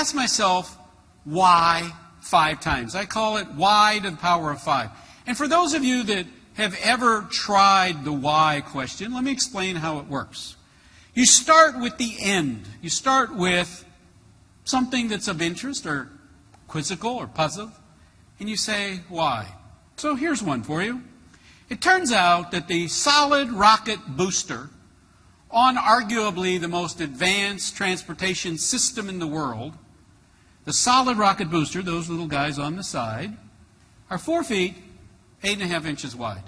asked myself, why 5 times? I call it y to the power of 5. And for those of you that have ever tried the why question, let me explain how it works. You start with the end. You start with something that's of interest or quizzical or puzzle, and you say, why? So here's one for you. It turns out that the solid rocket booster on arguably the most advanced transportation system in the world, the solid rocket booster, those little guys on the side, are 4 feet, 8.5 inches wide.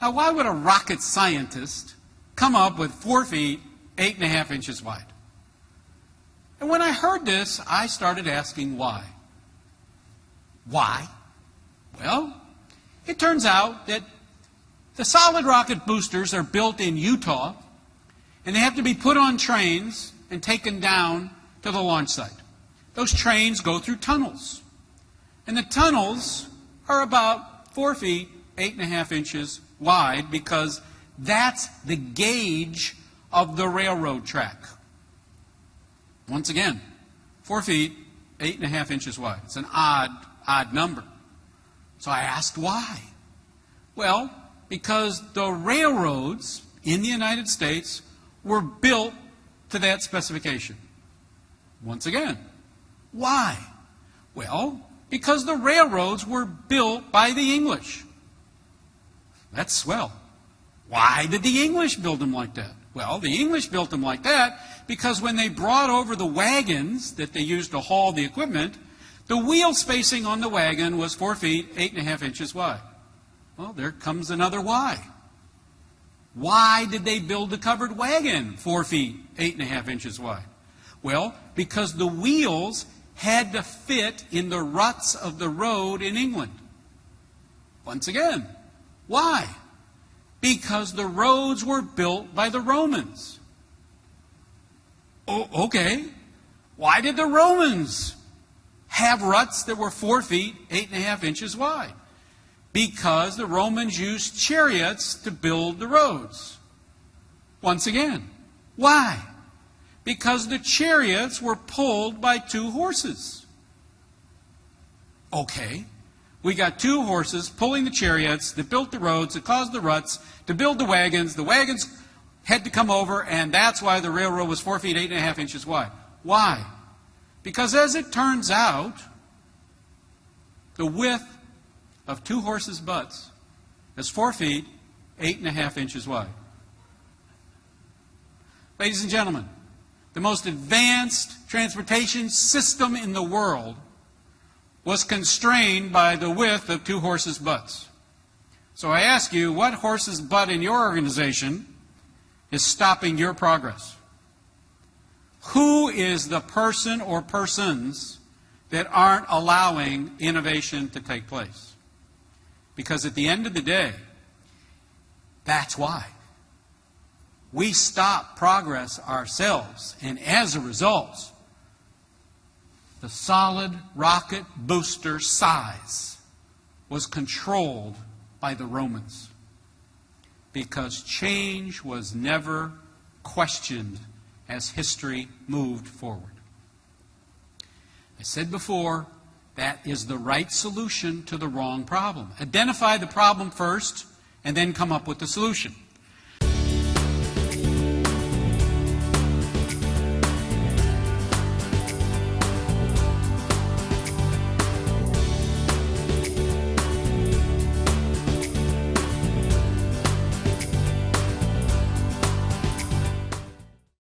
Now, why would a rocket scientist come up with 4 feet, 8.5 inches wide? And when I heard this, I started asking why. Why? Well, it turns out that the solid rocket boosters are built in Utah, and they have to be put on trains and taken down to the launch site. Those trains go through tunnels, and the tunnels are about 4 feet, 8.5 inches wide, because that's the gauge of the railroad track. Once again, 4 feet, 8.5 inches wide. It's an odd number. So I asked why. Well, because the railroads in the United States were built to that specification. Once again, why? Well, because the railroads were built by the English. That's swell. Why did the English build them like that? Well, the English built them like that because when they brought over the wagons that they used to haul the equipment, the wheel spacing on the wagon was 4 feet, 8.5 inches wide. Well, there comes another why. Why did they build the covered wagon 4 feet, 8.5 inches wide? Well, because the wheels had to fit in the ruts of the road in England. Once again, why? Because the roads were built by the Romans. Oh, okay. Why did the Romans have ruts that were 4 feet, 8.5 inches wide? Because the Romans used chariots to build the roads. Once again, why? Because the chariots were pulled by 2 horses. Okay, we got 2 horses pulling the chariots that built the roads, that caused the ruts, to build the wagons. The wagons had to come over, and that's why the railroad was 4 feet, 8.5 inches wide. Why? Because as it turns out, the width of 2 horses' butts is 4 feet, 8.5 inches wide. Ladies and gentlemen, the most advanced transportation system in the world was constrained by the width of 2 horses' butts. So I ask you, what horse's butt in your organization is stopping your progress? Who is the person or persons that aren't allowing innovation to take place? Because at the end of the day, that's why. We stop progress ourselves, and as a result, the solid rocket booster size was controlled by the Romans, because change was never questioned as history moved forward. I said before, that is the right solution to the wrong problem. Identify the problem first, and then come up with the solution.